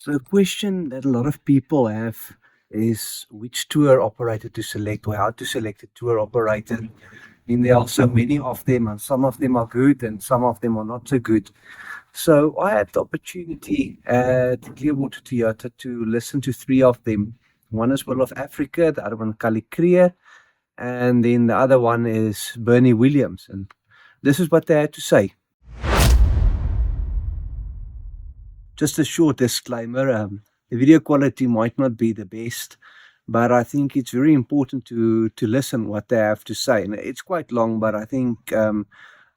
So, a question that a lot of people have is which tour operator to select or how to select a tour operator. I mean, there are so many of them, and some of them are good and some of them are not so good. So, I had the opportunity at Clearwater Toyota to listen to three of them. One is World of Africa, the other one, Kruger, and then the other one is Bernie Williams. And this is what they had to say. Just a short disclaimer, the video quality might not be the best, but I think it's very important to listen what they have to say. And it's quite long, but I think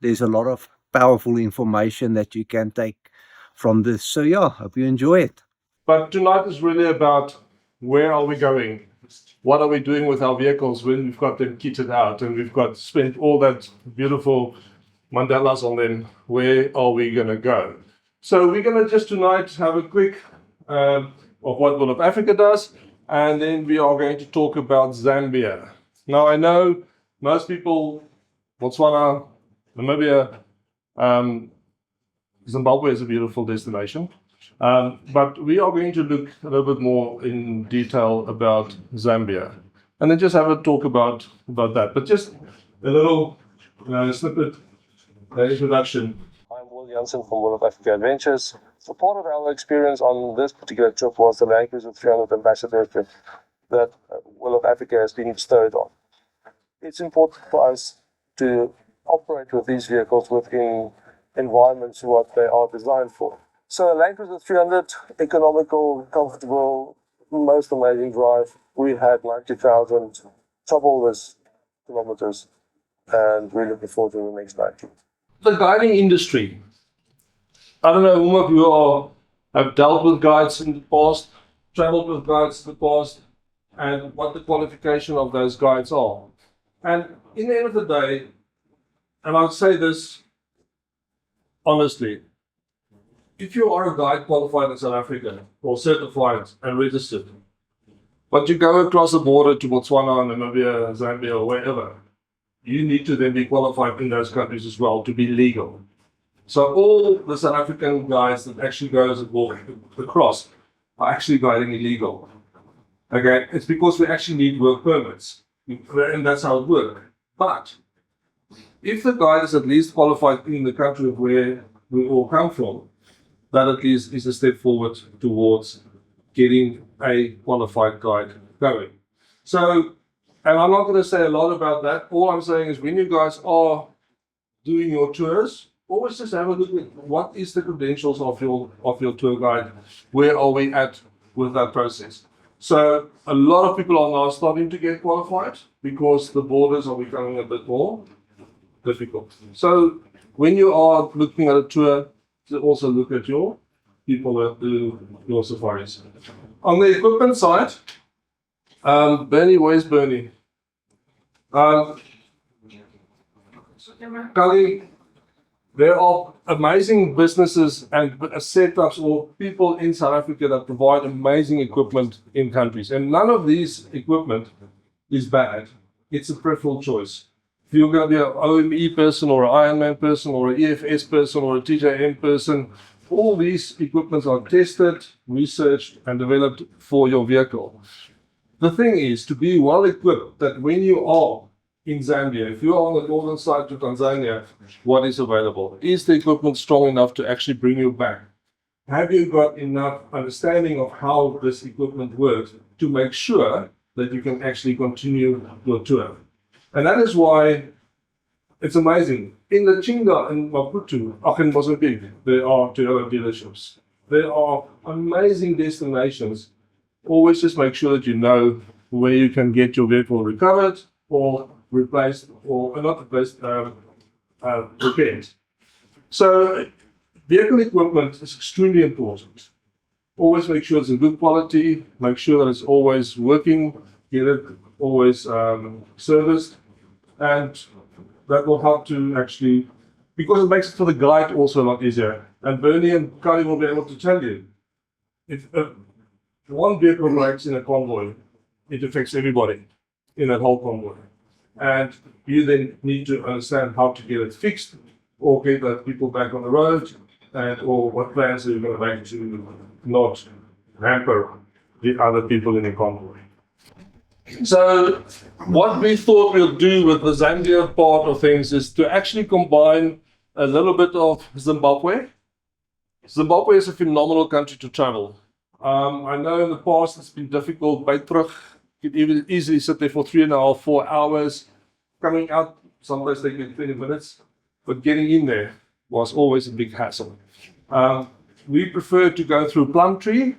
there's a lot of powerful information that you can take from this. So yeah, hope you enjoy it. But tonight is really about where are we going? What are we doing with our vehicles when we've got them kitted out and we've got spent all that beautiful mandalas on them? Where are we going to go? So we're going to just tonight have a quick of what World of Africa does, and then we are going to talk about Zambia. Now I know most people, Botswana, Namibia, Zimbabwe is a beautiful destination. But we are going to look a little bit more in detail about Zambia, and then just have a talk about that. But just a little snippet introduction. I'm Jansen from World of Africa Adventures. So part of our experience on this particular trip was the Land Cruiser 300 ambassadorship that World of Africa has been bestowed on. It's important for us to operate with these vehicles within environments what they are designed for. So Land Cruiser 300, economical, comfortable, most amazing drive. We had 90,000 troubleless kilometers, and we're looking forward to the next 90. The guiding industry. I don't know whom of you have dealt with guides in the past, traveled with guides in the past, and what the qualification of those guides are. And in the end of the day, and I'll say this honestly, if you are a guide qualified in South Africa or certified and registered, but you go across the border to Botswana, Namibia, Zambia, or wherever, you need to then be qualified in those countries as well to be legal. So all the South African guides that actually goes across are actually guiding illegal. Okay, it's because we actually need work permits, and that's how it works. But if the guide is at least qualified in the country where we all come from, that at least is a step forward towards getting a qualified guide going. So, and I'm not going to say a lot about that. All I'm saying is when you guys are doing your tours, always just have a look at what is the credentials of your tour guide. Where are we at with that process? So a lot of people are now starting to get qualified because the borders are becoming a bit more difficult. So when you are looking at a tour, to also look at your people that do your safaris. On the equipment side, Bernie, where's Bernie? Kallie, there are amazing businesses and setups or people in South Africa that provide amazing equipment in countries. And none of these equipment is bad. It's a preferable choice. If you're going to be an OME person or an Ironman person or an EFS person or a TJM person, all these equipments are tested, researched, and developed for your vehicle. The thing is to be well equipped that when you are in Zambia, if you are on the northern side to Tanzania, what is available? Is the equipment strong enough to actually bring you back? Have you got enough understanding of how this equipment works to make sure that you can actually continue your tour? And that is why it's amazing. In the Chinga and Maputo, in Mozambique, there are Toyota dealerships. There are amazing destinations. Always just make sure that you know where you can get your vehicle recovered or replaced, or not replaced, repaired. So vehicle equipment is extremely important. Always make sure it's in good quality, make sure that it's always working, get it always serviced, and that will help to actually, because it makes it for the guide also a lot easier. And Bernie and Kallie will be able to tell you, if one vehicle breaks in a convoy, it affects everybody in that whole convoy. And you then need to understand how to get it fixed or get that people back on the road, and or what plans are you going to make to not hamper the other people in the convoy. So what we thought we'll do with the Zambia part of things is to actually combine a little bit of Zimbabwe. Zimbabwe is a phenomenal country to travel. I know in the past it's been difficult. By terug, you could even easily sit there for 3.5, 4 hours. Coming out, sometimes they take 20 minutes. But getting in there was always a big hassle. We prefer to go through Plumtree.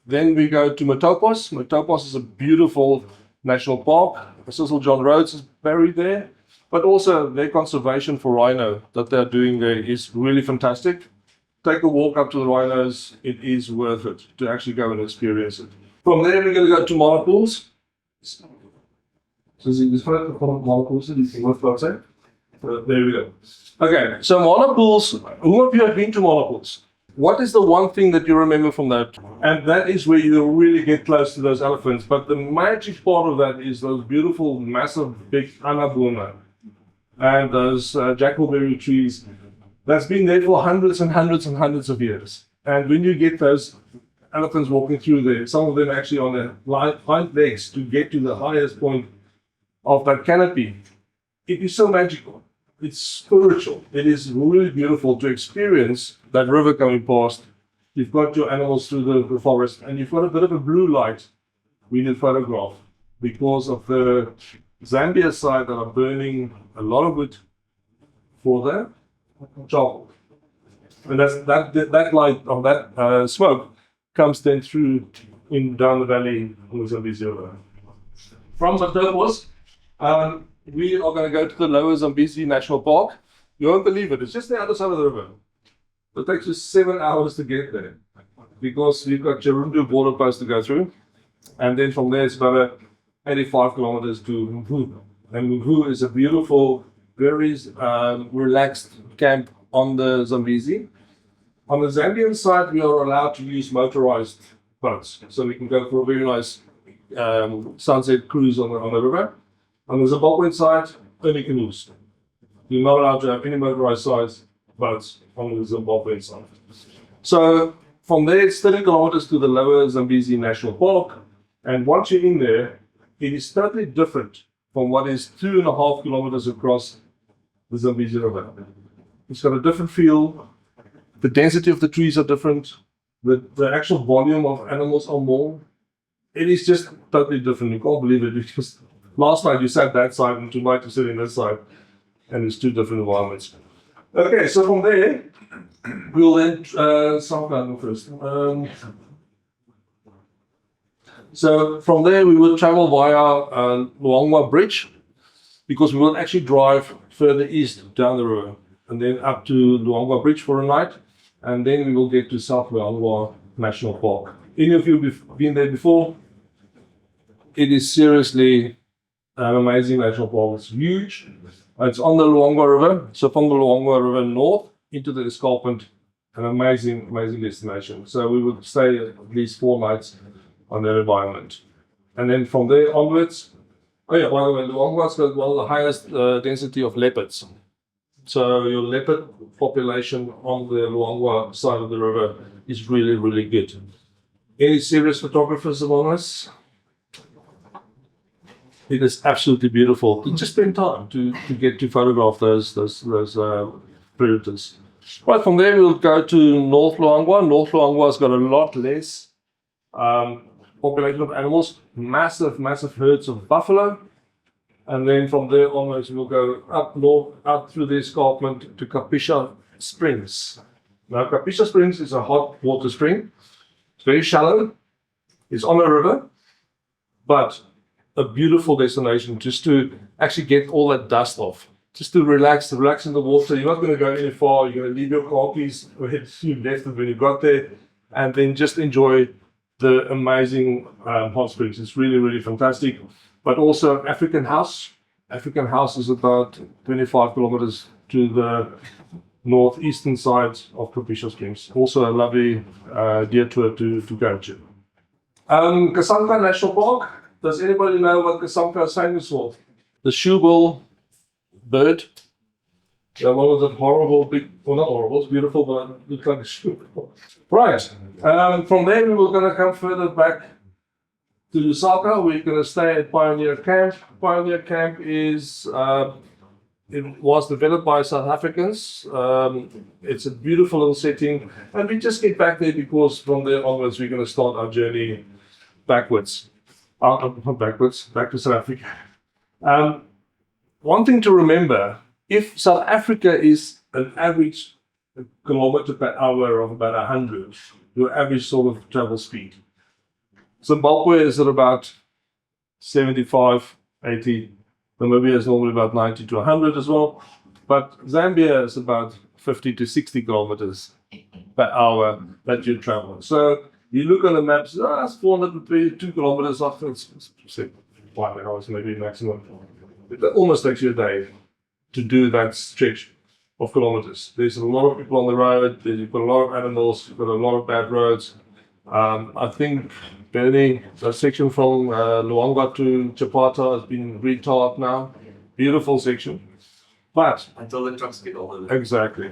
Then we go to Matopos. Matopos is a beautiful national park. Cecil John Rhodes is buried there. But also their conservation for rhino that they're doing there is really fantastic. Take a walk up to the rhinos. It is worth it to actually go and experience it. From there, we're going to go to Monopools. So this photo from Monopools, there we go. Okay, so Monopools, who of you have been to Monopools? What is the one thing that you remember from that? And that is where you really get close to those elephants. But the magic part of that is those beautiful, massive, big anabuna and those jackalberry trees that's been there for hundreds and hundreds and hundreds of years. And when you get those elephants walking through there, some of them actually on their hind legs to get to the highest point of that canopy, it is so magical. It's spiritual. It is really beautiful to experience that river coming past. You've got your animals through the forest, and you've got a bit of a blue light when you photograph because of the Zambia side that are burning a lot of wood for the charcoal. And that light of that smoke comes then through down the valley on the Zambezi River. From Matopos, we are going to go to the Lower Zambezi National Park. You won't believe it, it's just the other side of the river. It takes us 7 hours to get there because we've got Chirundu border post to go through. And then from there it's about 85 kilometers to Mvu. And Mvu is a beautiful, very relaxed camp on the Zambezi. On the Zambian side, we are allowed to use motorized boats. So we can go for a very nice sunset cruise on the river. On the Zimbabwean side, only canoes. You're not allowed to have any motorized boats on the Zimbabwean side. So from there, it's 30 kilometers to the Lower Zambezi National Park. And once you're in there, it is totally different from what is 2.5 kilometers across the Zambezi River. It's got a different feel. The density of the trees are different. The actual volume of animals are more. It is just totally different. You can't believe it because last night you sat that side and tonight you're sitting this side. And it's two different environments. Okay, so from there, we'll then first. So from there, we will travel via Luangwa Bridge because we will actually drive further east down the river and then up to Luangwa Bridge for a night. And then we will get to South Luangwa National Park. Any of you have been there before? It is seriously an amazing national park. It's huge. It's on the Luangwa River. So from the Luangwa River north into the escarpment, an amazing, amazing destination. So we would stay at least 4 nights on that environment. And then from there onwards, oh yeah, by the way, Luangwa's got one of the highest density of leopards. So your leopard population on the Luangwa side of the river is really, really good. Any serious photographers among us? It is absolutely beautiful. You just spend time to get to photograph those predators. Right, from there we'll go to North Luangwa. North Luangwa's got a lot less population of animals, massive, massive herds of buffalo. And then from there onwards we'll go up north, out through the escarpment to Kapisha Springs. Now Kapisha Springs is a hot water spring. It's very shallow. It's on a river, but a beautiful destination just to actually get all that dust off. Just to relax in the water. You're not going to go any far. You're going to leave your car keys where you left it when you got there, and then just enjoy the amazing hot springs. It's really, really fantastic. But also African House. African House is about 25 kilometers to the northeastern side of Kapisha Springs. Also a lovely deer tour to go to. Kasanka National Park. Does anybody know what Kasanka is famous for? The shoebill bird. The one with that horrible big, well not horrible, it's beautiful, but it looks like a shoe. Right. From there we were going to come further back to Lusaka. We're going to stay at Pioneer Camp. Pioneer Camp is, it was developed by South Africans. It's a beautiful little setting. And we just get back there because from there onwards we're going to start our journey backwards. Not backwards, back to South Africa. One thing to remember, if South Africa is an average kilometer per hour of about 100, your average sort of travel speed. Zimbabwe is at about 75, 80. Namibia is normally about 90 to 100 as well. But Zambia is about 50 to 60 kilometers per hour that you travel. So you look on the maps, that's 402 kilometers off. It's 5 hours maybe maximum. It almost takes you a day to do that stretch of kilometers. There's a lot of people on the road, you've got a lot of animals, you've got a lot of bad roads. I think Benny, that section from Luangwa to Chapata has been retarred now. Beautiful section. But until the trucks get all of it. Exactly.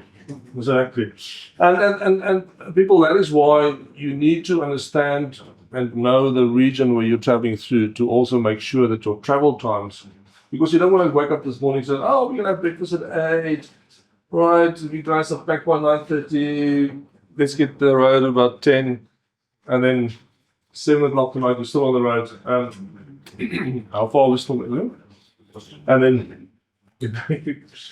And people, that is why you need to understand and know the region where you're traveling through to also make sure that your travel times, because you don't want to wake up this morning and say, oh, we're going to have breakfast at 8, right, we try stuff back by 9:30, let's get the road about 10, and then 7 o'clock tonight we're still on the road. How far are we still going? And then,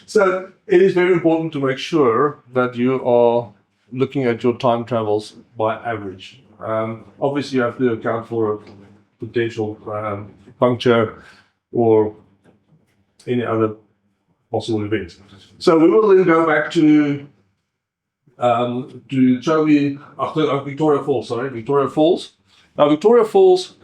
so it is very important to make sure that you are looking at your time travels by average. Obviously you have to account for a potential puncture or any other possible event. So we will then go back to Victoria Falls. Victoria Falls. Now Victoria Falls,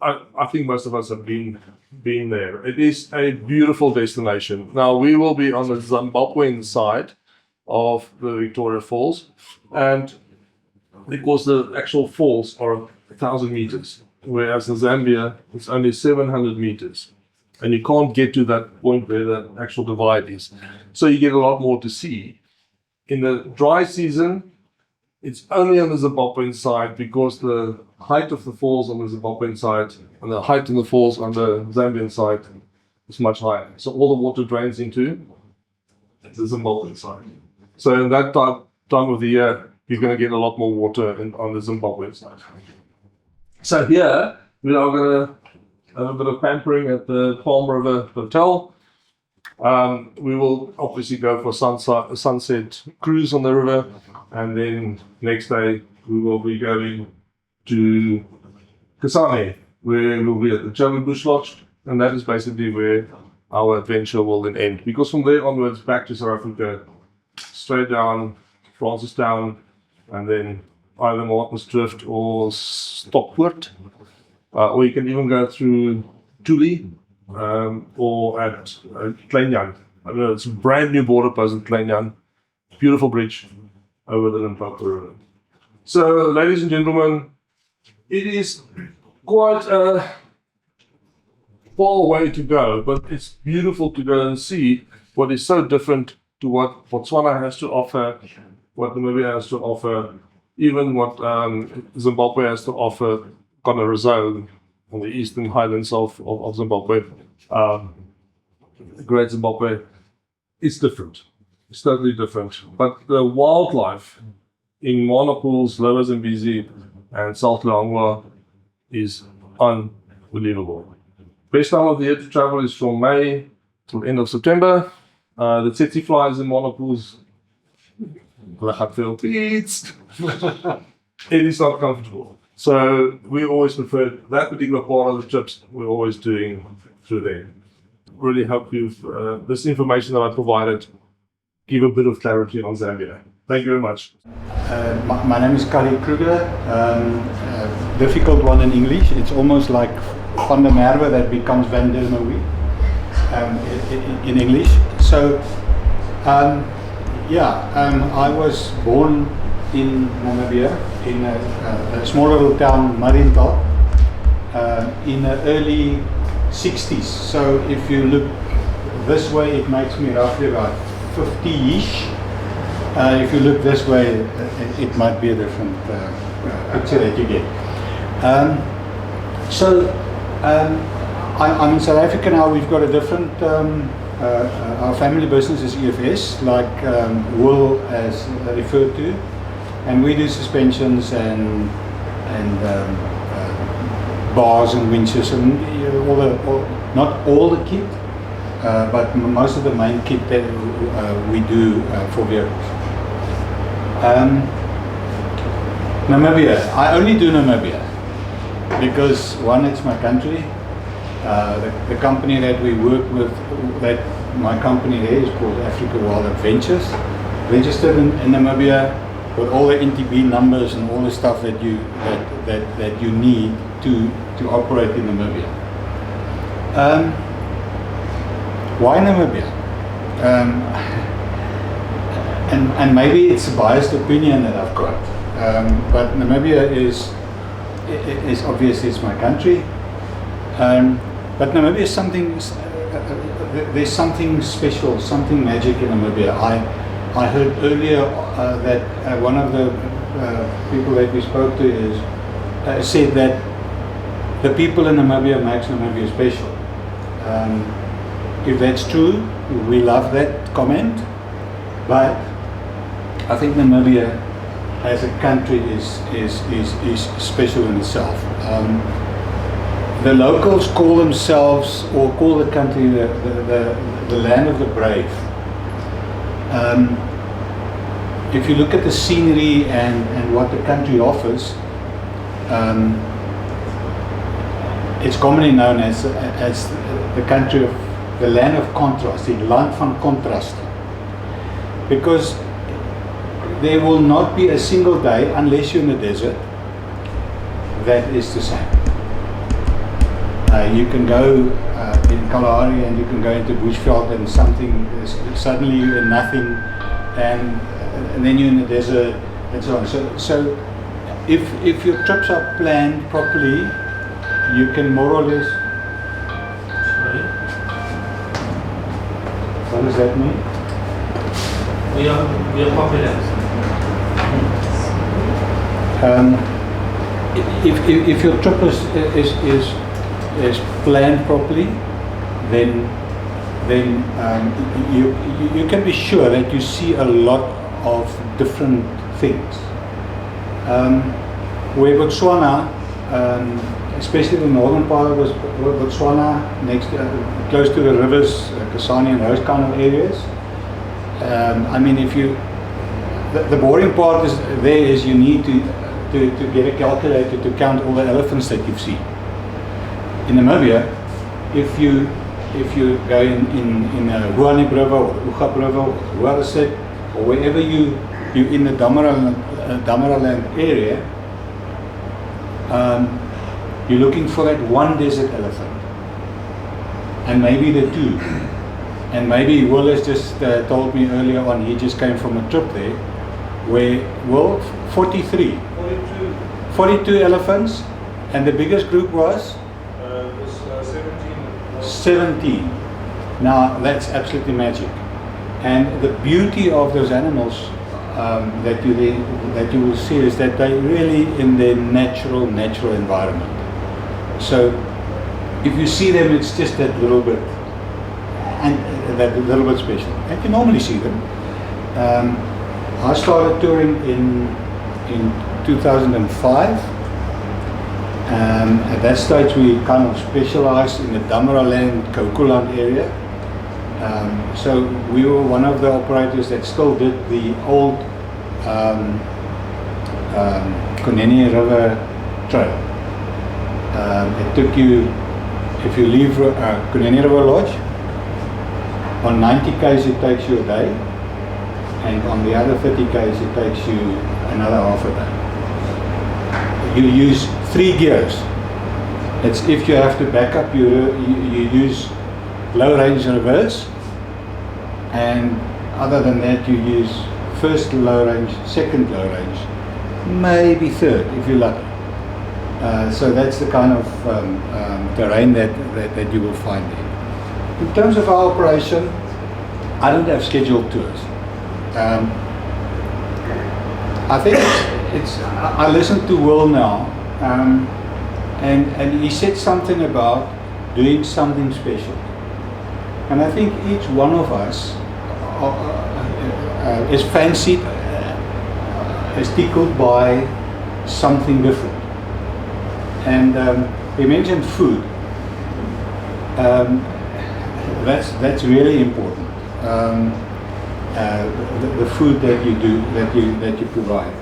I think most of us have been there. It is a beautiful destination. Now we will be on the Zimbabwean side of the Victoria Falls, and because the actual falls are 1,000 meters, whereas in Zambia it's only 700 meters. And you can't get to that point where the actual divide is. So you get a lot more to see. In the dry season, it's only on the Zimbabwean side because the height of the falls on the Zimbabwean side and the height of the falls on the Zambian side is much higher. So all the water drains into the Zimbabwean side. So in that time of the year, you're going to get a lot more water on the Zimbabwean side. So here, we are going to a bit of pampering at the Palm River Hotel. We will obviously go for a sunset cruise on the river, and then next day we will be going to Kasane, where we'll be at the Joey Bush Lodge, and that is basically where our adventure will then end. Because from there onwards, back to South Africa, straight down Francistown, and then either Martin's Drift or Stockport. Or you can even go through Tuli or at Kleinjan. I don't know, it's a brand new border post at Kleinjan. Beautiful bridge over the Limpopo River. So, ladies and gentlemen, it is quite a far way to go, but it's beautiful to go and see what is so different to what Botswana has to offer, what Namibia has to offer, even what Zimbabwe has to offer. Zone on the eastern highlands of Zimbabwe, Great Zimbabwe, it's different. It's totally different. But the wildlife in Mana Pools, Lower Zambezi, and South Luangwa is unbelievable. Best time of the year to travel is from May till end of September. The tsetse flies in Mana Pools, it is not comfortable. So we always prefer that particular part of the trips we're always doing through there. Really hope this information that I provided give a bit of clarity on Zambia. Thank you very much. My name is Kallie Kruger. Difficult one in English. It's almost like Van der Merwe that becomes Van der Merwe in English. So I was born in Namibia, in a small little town, Marintal, in the early 60s. So if you look this way, it makes me roughly about 50-ish. If you look this way, it might be a different picture that you get. I'm in South Africa now. We've got a different, our family business is EFS, like Will as referred to, and we do suspensions and bars and winches and not all the kit, but most of the main kit that we do for vehicles. Namibia, I only do Namibia because one, it's my country. The company that we work with, that my company there is called Africa Wild Adventures, registered in Namibia with all the NTB numbers and all the stuff that you need to operate in Namibia. Why Namibia? And maybe it's a biased opinion that I've got, but Namibia is obviously it's my country. But Namibia is something. There's something special, something magic in Namibia. I heard earlier that one of the people that we spoke to said that the people in Namibia makes Namibia special. If that's true, we love that comment. But I think Namibia as a country is special in itself. The locals call themselves, or call the country, the land of the brave. If you look at the scenery and what the country offers, it's commonly known as the country of the land of contrast, the land van contrast, because there will not be a single day, unless you're in the desert, that is the same. You can go in Kallie and you can go into Bushveld and something, suddenly you're in nothing, and then you're in the desert and so on. So if your trips are planned properly, you can more or less. Sorry? What does that mean? We are popular. If your trip is planned properly, then you can be sure that you see a lot of different things. Where Botswana, especially the northern part of Botswana, close to the rivers, Kasane and those kind of areas. I mean, if you, the boring part is you need to get a calculator to count all the elephants that you've seen. In Namibia, if you go in Huanib River or the Ugab River or the Huaraset or wherever you're in the Damaraland area, you're looking for that one desert elephant, and maybe the two. And maybe Will has just told me earlier on, he just came from a trip there, where, well, 42 elephants, and the biggest group was? 17. Now that's absolutely magic, and the beauty of those animals that you will see is that they're really in their natural environment. So if you see them, it's just that little bit, and that little bit special. And you normally see them. I started touring in 2005. At that stage, we kind of specialized in the Damaraland, Kokuland area. So we were one of the operators that still did the old Kunene River Trail. It took you, if you leave Kunene River Lodge, on 90 k's it takes you a day, and on the other 30 k's it takes you another half a day. You use 3 gears. It's if you have to back up, you use low range reverse, and other than that you use first low range, second low range, maybe third if you're lucky. So that's the kind of terrain that you will find there. In terms of our operation, I don't have scheduled tours. I think I listened to Will now, and he said something about doing something special. And I think each one of us is fancied, is tickled by something different. And he mentioned food. That's really important. The food that you do, that you provide.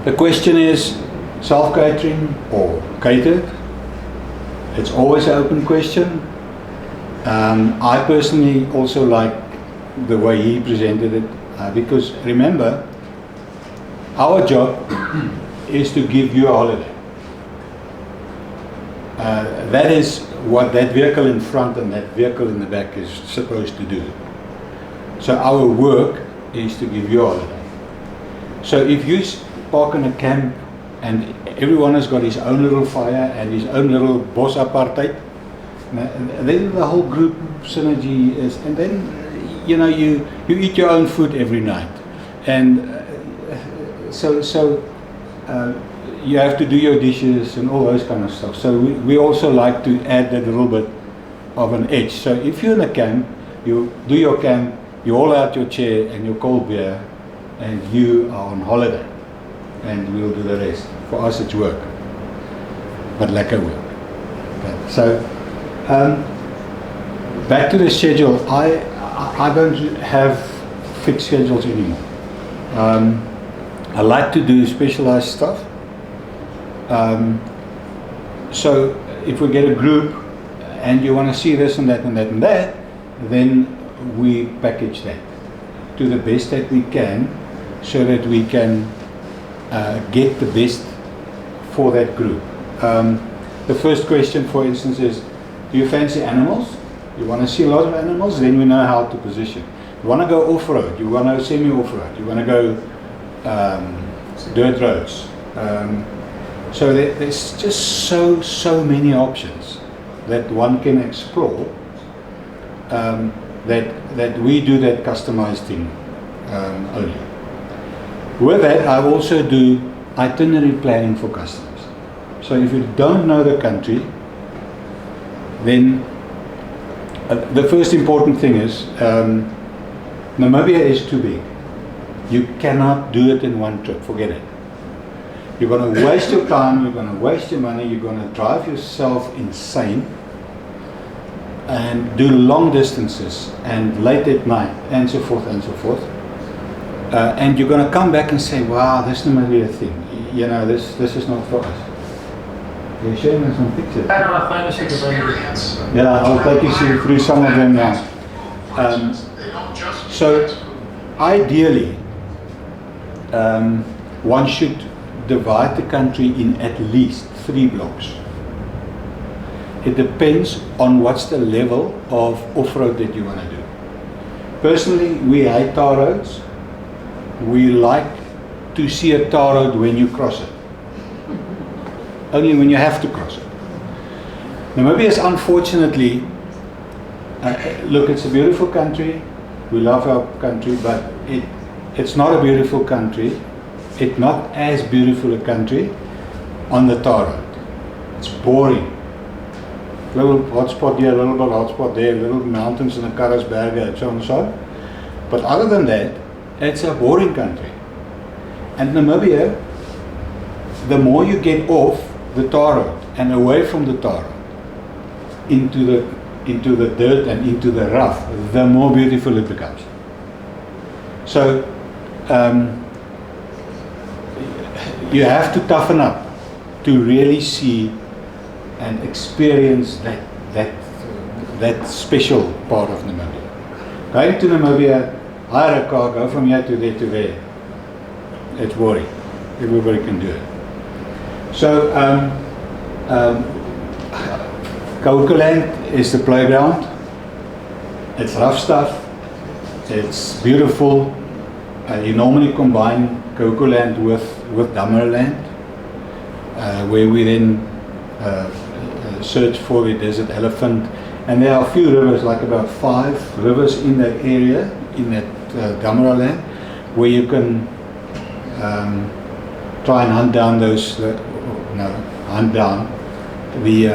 The question is, self-catering or catered? It's always an open question. I personally also like the way he presented it, because remember, our job is to give you a holiday. That is what that vehicle in front and that vehicle in the back is supposed to do. So our work is to give you a holiday. So if you park in a camp and everyone has got his own little fire and his own little boss apartheid, then the whole group synergy is, and then you eat your own food every night, and so you have to do your dishes and all those kind of stuff. So we also like to add that little bit of an edge. So if you're in a camp, you do your camp, you haul out your chair and your cold beer, and you are on holiday, and we'll do the rest. For us it's work, but lekker work. Okay. So back to the schedule. I don't have fixed schedules anymore. I like to do specialized stuff. So if we get a group and you want to see this and that and that and that, then we package that to the best that we can, so that we can get the best for that group. The first question, for instance, is, do you fancy animals? You want to see a lot of animals? Then we know how to position. You want to go off-road, you want to semi-off-road, you want to go dirt roads. So there's just so many options that one can explore, that we do that customized thing only. With that, I also do itinerary planning for customers. So if you don't know the country, then the first important thing is, Namibia is too big. You cannot do it in one trip, forget it. You're going to waste your time, you're going to waste your money, you're going to drive yourself insane and do long distances and late at night and so forth and so forth. And you're going to come back and say, wow, this Namibia thing, this is not for us. You're showing us some pictures. Yeah, I'll take you through some of them now. So ideally, one should divide the country in at least 3 blocks. It depends on what's the level of off-road that you want to do. Personally, we hate tar roads. We like to see a tar road when you cross it. Only when you have to cross it. Namibia is unfortunately, look, it's a beautiful country. We love our country, but it's not a beautiful country. It's not as beautiful a country on the tar road. It's boring. Little hotspot here, a little bit hotspot there, little mountains in the Karasberge and so on and so on. But other than that, it's a boring country. And Namibia, the more you get off the tar road and away from the tar road into the dirt and into the rough, the more beautiful it becomes. So you have to toughen up to really see and experience that special part of Namibia. Going to Namibia, hire a car, go from here to there. It's boring. Everybody can do it. So Khwela is the playground. It's rough stuff. It's beautiful. You normally combine Khwela with Dammerland, where we then search for the desert elephant And there are a few rivers, like about 5 rivers in that area, in that Damara land, where you can try and hunt down hunt down the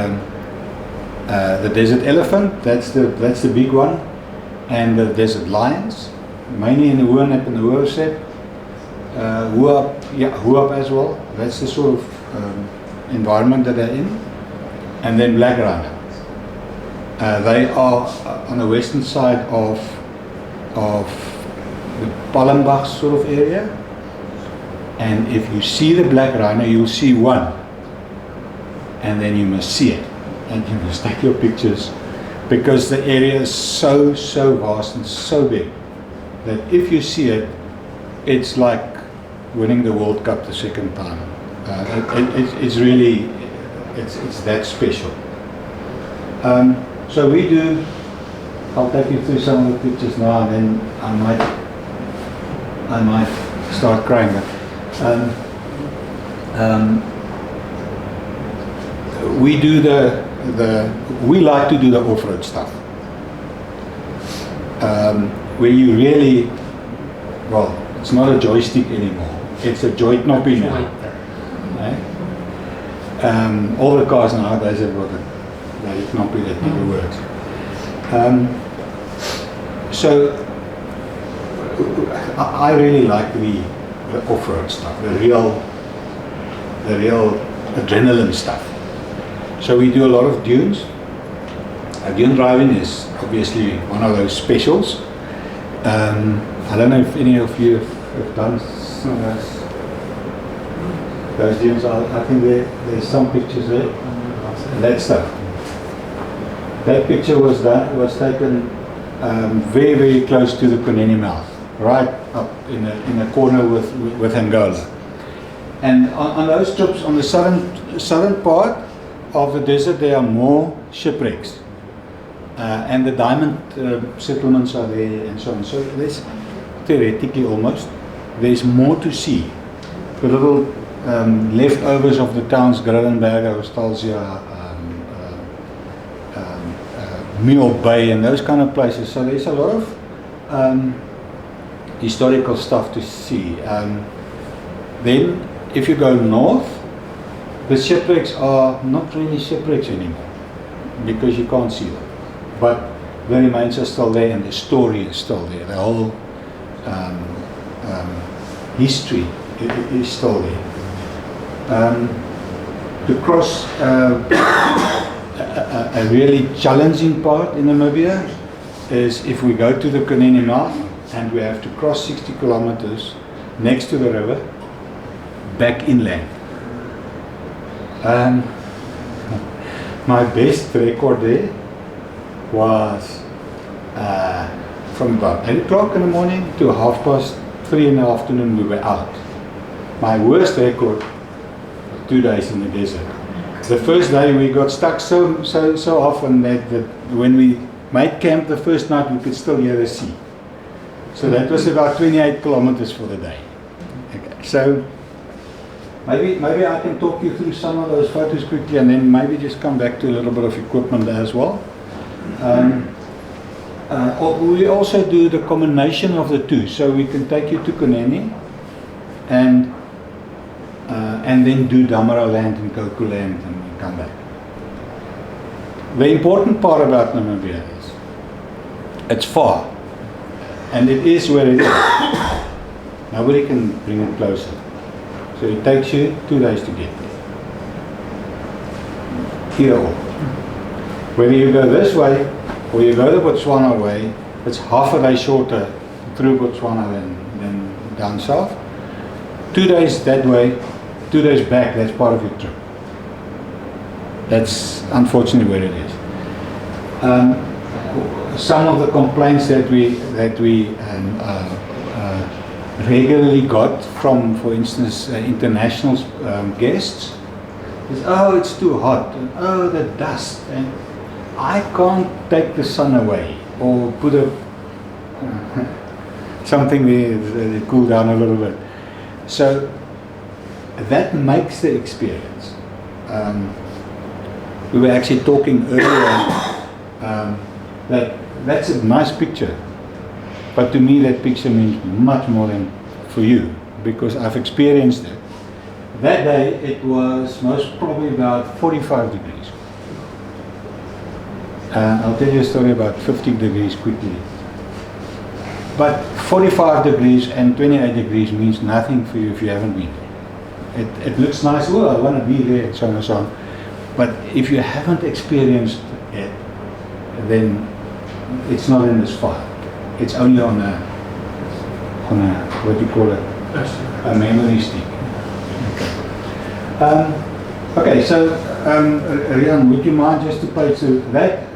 desert elephant. That's the big one, and the desert lions, mainly in the Hoornap and the Hoorsep. Hoorap as well. That's the sort of environment that they're in. And then black rhino. They are on the western side of the Palmbach sort of area. And if you see the black rhino, you'll see one. And then you must see it. And you must take your pictures, because the area is so vast and so big that if you see it, it's like winning the World Cup the second time. It's really, it's that special. So we do, I'll take you through some of the pictures now, and then I might start crying. We do we like to do the off-road stuff. Where you really, well, it's not a joystick anymore. It's a joy knoppy now. Right? All the cars nowadays have got a knoppy that never works. So I really like the off-road stuff, the real adrenaline stuff. So we do a lot of dunes. Dune driving is obviously one of those specials. I don't know if any of you have done some of those dunes. I think there's some pictures there. That stuff. That picture was taken very close to the Kunene mouth, right up in a corner with Angola. And on those trips on the southern part of the desert, there are more shipwrecks, and the diamond settlements are there, and so on. So there's theoretically almost there's more to see. The little leftovers of the towns, Grillenberg, Ostalsia, Mule Bay, and those kind of places. So there's a lot of historical stuff to see. Then, if you go north, the shipwrecks are not really shipwrecks anymore, because you can't see them. But the remains are still there, and the story is still there. The whole history is still there. To cross a really challenging part in Namibia is if we go to the Kunene mouth and we have to cross 60 kilometers next to the river back inland. My best record there was from about 8 o'clock in the morning to 3:30 in the afternoon we were out. My worst record was 2 days in the desert. The first day we got stuck so often that when we made camp the first night we could still hear the sea. So that was about 28 kilometers for the day. Okay. So maybe I can talk you through some of those photos quickly, and then maybe just come back to a little bit of equipment as well. We also do the combination of the two, so we can take you to Kunene and then do Damara land and Koku land and come back. The important part about Namibia is it's far, and it is where it is. Nobody can bring it closer. So it takes you 2 days to get there. Here all. Whether you go this way or you go the Botswana way, it's half a day shorter through Botswana than down south. 2 days that way, 2 days back, that's part of your trip. That's unfortunately where it is. Some of the complaints that we regularly got from, for instance, international guests is, oh, it's too hot, and oh, the dust, and I can't take the sun away, or put something there to cool down a little bit. So that makes the experience. We were actually talking earlier That's a nice picture, but to me that picture means much more than for you, because I've experienced it. That day it was most probably about 45 degrees. I'll tell you a story about 50 degrees quickly. But 45 degrees and 28 degrees means nothing for you if you haven't been. It looks nice, oh, I want to be there, so on and so on. But if you haven't experienced it, then it's not in this file. It's only on a what do you call it? A memory stick. Okay, so Rian, would you mind just to page to that?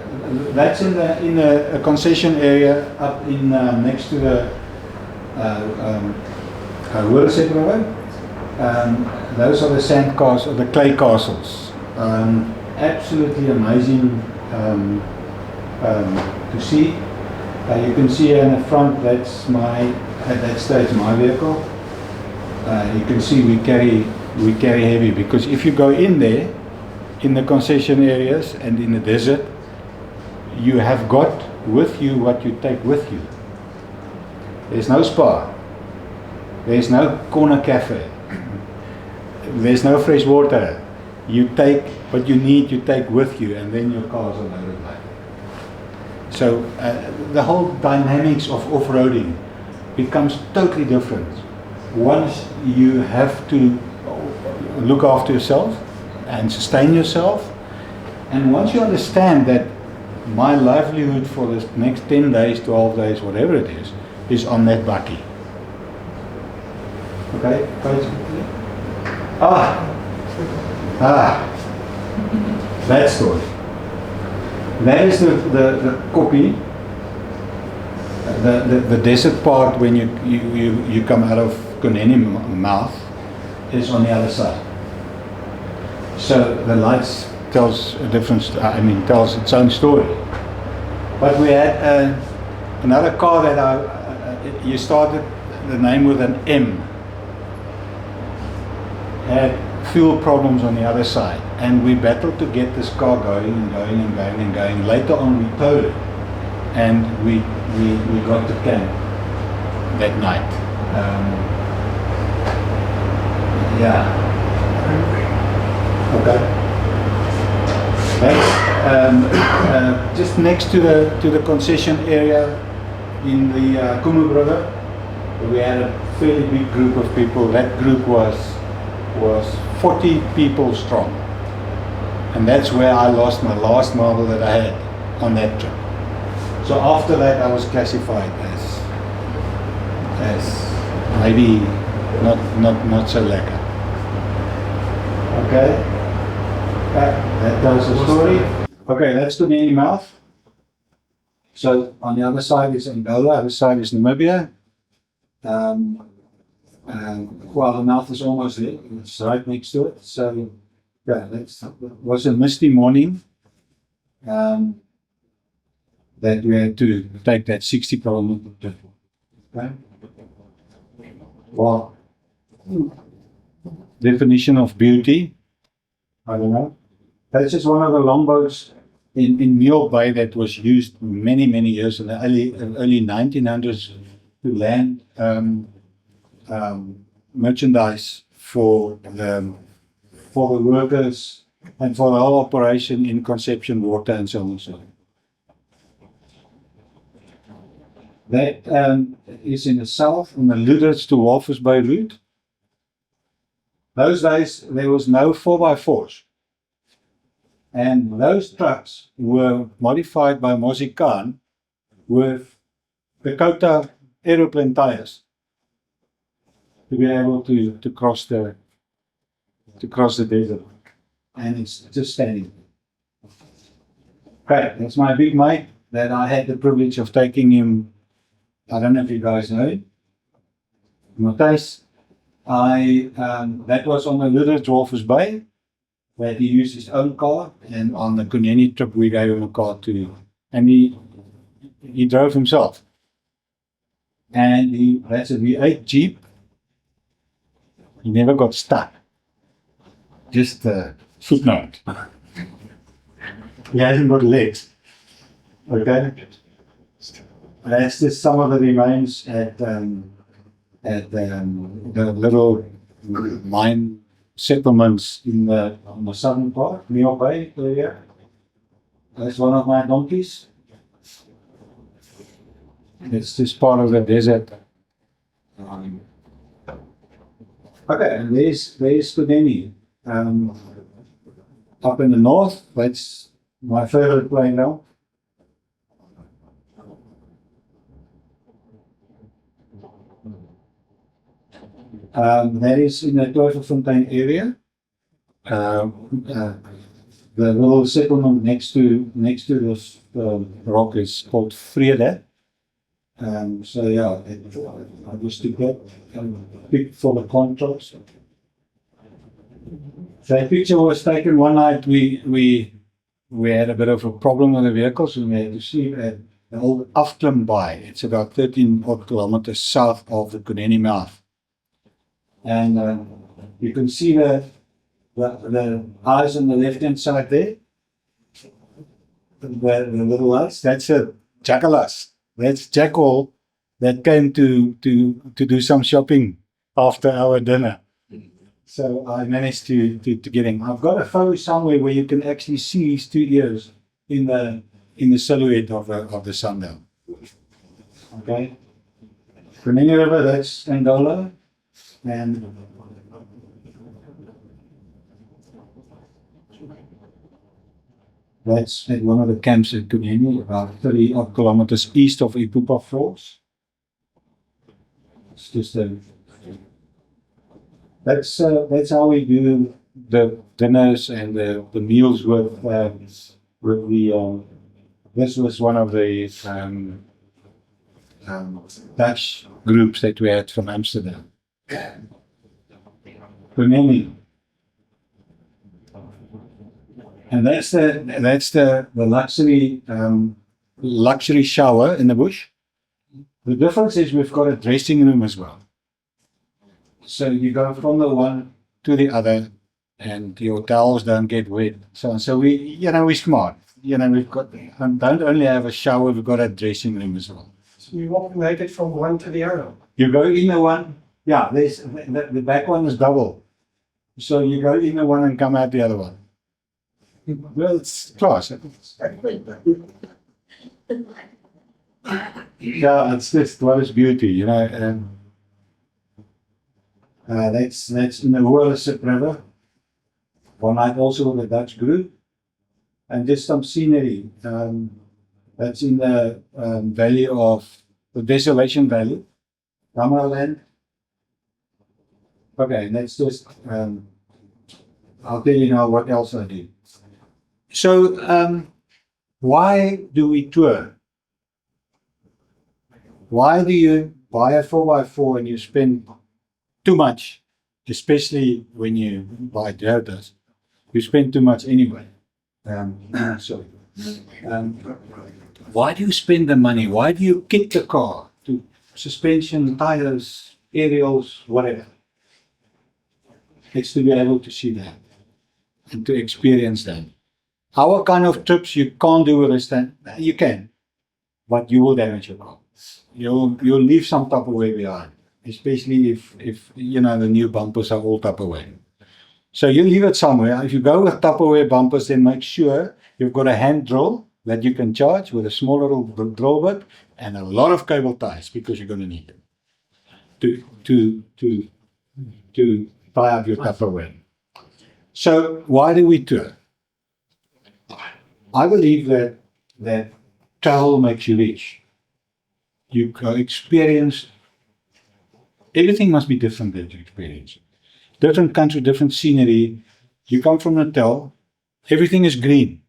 That's in a concession area up in next to the Khwela River. Those are the sand castles, the clay castles. Absolutely amazing to see. You can see here in the front, that's at that stage my vehicle. You can see we carry heavy, because if you go in there, in the concession areas and in the desert, you have got with you what you take with you. There's no spa. There's no corner cafe. There's no fresh water. You take what you need, you take with you, and then your car's on the road. So the whole dynamics of off-roading becomes totally different once you have to look after yourself and sustain yourself, and once you understand that my livelihood for the next 10 days, 12 days, whatever it is on that bakkie. Okay, that story. That is the copy, the desert part when you come out of Kunene mouth is on the other side. So the lights tells a different, tells its own story. But we had another car that you started the name with an M. Had fuel problems on the other side, and we battled to get this car going and going and going and going. Later on we towed it, and we got to camp that night. Okay. That's just next to the concession area in the Kruger River. We had a fairly big group of people. That group was 40 people strong, and that's where I lost my last marble that I had on that trip. So after that, I was classified as maybe not so lekker. Okay, that tells the story. Okay, that's Kunene mouth. So on the other side is Angola, other side is Namibia. Well, the mouth is almost there, it's right next to it. So, yeah, it was a misty morning that we had to take that 60 kilometer trip. Okay? Well, definition of beauty, I don't know. That's just one of the longboats in Mule Bay that was used many years in the early 1900s to land merchandise for the workers and for the whole operation in Conception Water and so on and so on. That is in the south on the Lüderitz to Walvis Bay route. Those days there was no 4x4s, and those trucks were modified by Mosi Khan with Dakota aeroplane tires to be able to cross the desert, and it's just standing. Okay, that's my big mate that I had the privilege of taking him. I don't know if you guys know him, Matthijs. That was on the Lüderitz Walvis Bay, where he used his own car, and on the Kunene trip we gave him a car too, and he drove himself, and that's a V8 Jeep. He never got stuck. Just a footnote. He hasn't got legs. Okay. That's just some of the remains at the little mine settlements on the southern part, nearby area. That's one of my donkeys. It's just part of the desert. Okay, and there's Kuneni. Up in the north, that's my favorite plane now. That is in the Twyfelfontein area. The little settlement next to this rock is called Khwela. So yeah, I used to get big for the contrast. That picture was taken one night. We had a bit of a problem with the vehicles, and we had to see an old afklim by. It's about 13 odd kilometers south of the Kuneni mouth. And you can see the eyes on the left-hand side there. The little eyes. That's a jackalas. That's jackal that came to do some shopping after our dinner. So I managed to get him. I've got a photo somewhere where you can actually see his 2 ears in the silhouette of the sundial. Okay. Kuneni River, that's Angola. And that's at one of the camps at Kuneni, about 30 odd kilometers east of Ipupa Falls. It's just that's how we do the dinners and the meals with the. This was one of the Dutch groups that we had from Amsterdam. Kuneni. And that's the luxury shower in the bush. The difference is we've got a dressing room as well. So you go from the one to the other, and your towels don't get wet. So we're smart. We've got don't only have a shower, we've got a dressing room as well. So you alternate it from one to the other. You go in the one. Yeah, there's the back one is double. So you go in the one and come out the other one. Well, it's class. Yeah, it's just what is beauty, that's in the Khwela River. One night also with a Dutch group, and just some scenery. That's in the valley of the Desolation Valley, Land. Okay, that's just. I'll tell you now what else I do. So, why do we tour? Why do you buy a 4x4 and you spend too much, especially when you buy Toyotas? You spend too much anyway. Why do you spend the money? Why do you kit the car to suspension, tires, aerials, whatever? It's to be able to see that and to experience that. Our kind of trips you can't do with a stand. You can, but you will damage your car. You'll leave some Tupperware behind, especially if the new bumpers are all Tupperware. So you leave it somewhere. If you go with Tupperware bumpers, then make sure you've got a hand drill that you can charge with a small little drill bit and a lot of cable ties, because you're going to need it to tie up your Tupperware. So why do we tour? I believe that travel makes you rich. You experience, everything must be different that you experience. Different country, different scenery. You come from Natal, everything is green.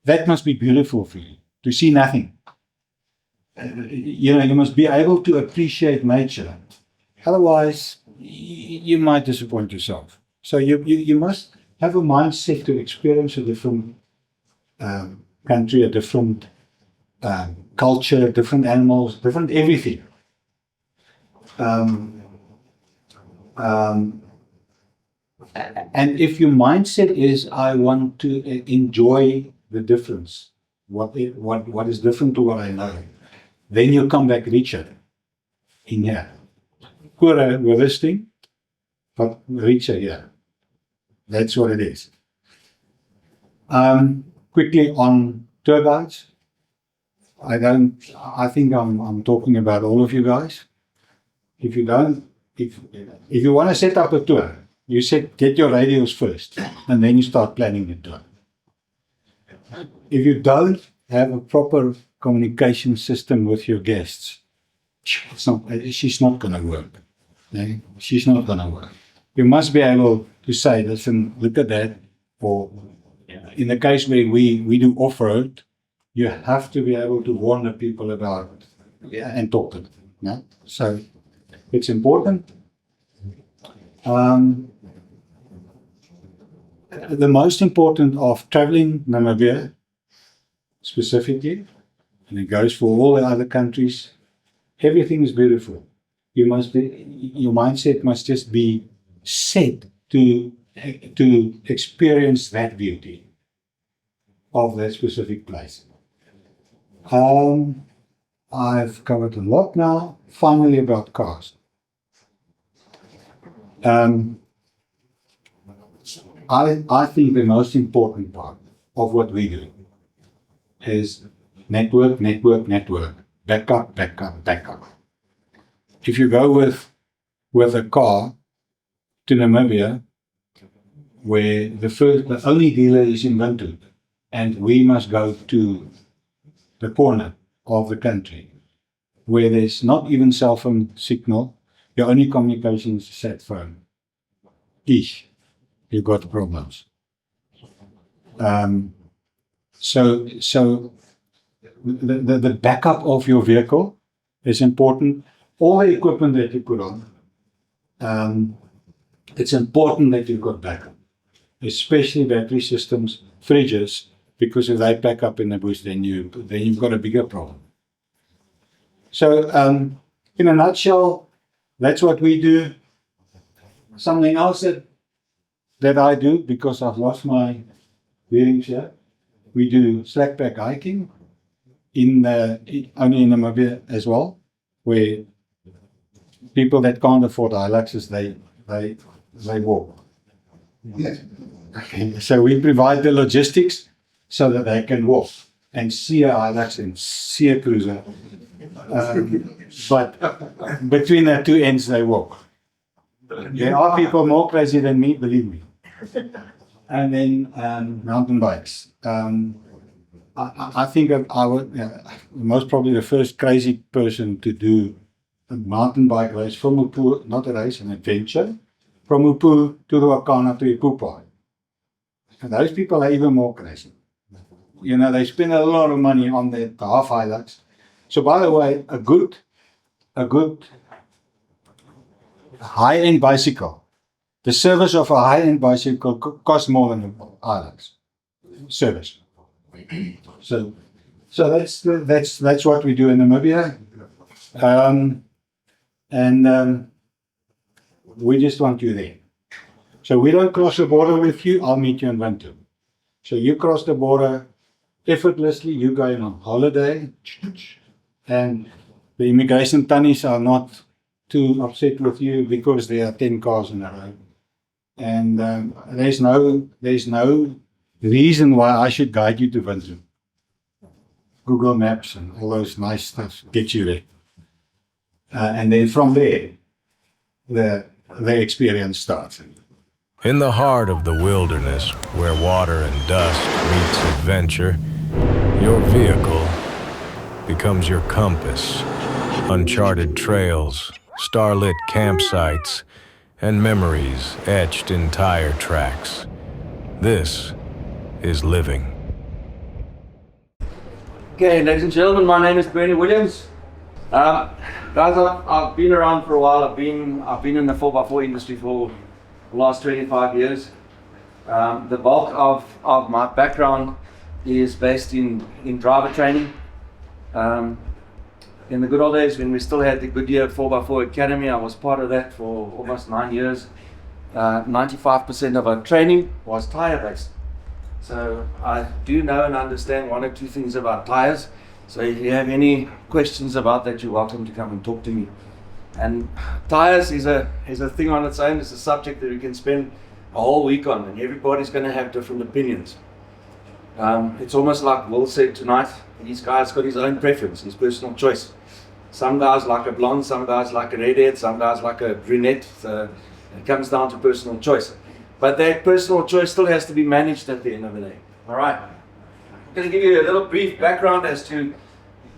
That must be beautiful for you, to see nothing. You must be able to appreciate nature. Otherwise, you might disappoint yourself. So you must have a mindset to experience a different country, a different culture, different animals, different everything. And if your mindset is, I want to enjoy the difference, what is different to what I know. Then you come back richer in here. Poorer with this thing, but richer here. That's what it is. Quickly on tour guides. I think I'm talking about all of you guys. If you want to set up a tour, get your radios first, and then you start planning the tour. If you don't have a proper communication system with your guests, she's not going to work. Okay? She's not going to work. You must be able to say, listen, look at that. Or in the case where we do off-road, you have to be able to warn the people about and talk to them. Yeah? So it's important. The most important of traveling Namibia specifically, and it goes for all the other countries, everything is beautiful. Your mindset must just be set to experience that beauty of that specific place. I've covered a lot now. Finally, about cars. I think the most important part of what we do is network, backup. If you go with a car to Namibia, where the only dealer is in Windhoek, and we must go to the corner of the country, where there's not even cell phone signal, your only communication is a sat phone. You've got problems. So the backup of your vehicle is important. All the equipment that you put on, it's important that you've got backup, especially battery systems, fridges, because if they pack up in the bush, then you've got a bigger problem. So, in a nutshell, that's what we do. Something else that I do, because I've lost my bearings here, we do slack pack hiking only in Namibia as well, where people that can't afford Hiluxes, they walk. Yes. Okay. So we provide the logistics so that they can walk and see a Hilux and see a Cruiser. But between the two ends, they walk. There are people more crazy than me, believe me. And then mountain bikes. I think I would most probably the first crazy person to do a mountain bike race from Upu, not a race, an adventure, from Upu to Ruakana to Ipupa. And those people are even more crazy. They spend a lot of money on the half Hilux. So by the way, a good high-end bicycle, the service of a high-end bicycle costs more than a Hilux service. So that's what we do in Namibia, and we just want you there. So we don't cross the border with you. I'll meet you in Windhoek. So you cross the border effortlessly. You're going on holiday, and the immigration tannies are not too upset with you because there are 10 cars in a row, and there's no reason why I should guide you to Windhoek. Google Maps and all those nice stuff get you there, and then from there, the experience starts. In the heart of the wilderness, where water and dust meets adventure, your vehicle becomes your compass. Uncharted trails, starlit campsites, and memories etched in tire tracks. This is living. Okay, ladies and gentlemen, my name is Bernie Williams. Guys, I've been around for a while. I've been in the 4x4 industry for the last 25 years. The bulk of my background is based in driver training. In the good old days when we still had the Goodyear 4x4 Academy, I was part of that for almost 9 years. 95% of our training was tire based. So I do know and understand one or two things about tires. So if you have any questions about that, you're welcome to come and talk to me. And tires is a thing on its own. It's a subject that we can spend a whole week on, and everybody's going to have different opinions. It's almost like Will said tonight, each guy's got his own preference, his personal choice. Some guys like a blonde, some guys like a redhead, some guys like a brunette. So it comes down to personal choice. But that personal choice still has to be managed at the end of the day. All right. I'm going to give you a little brief background as to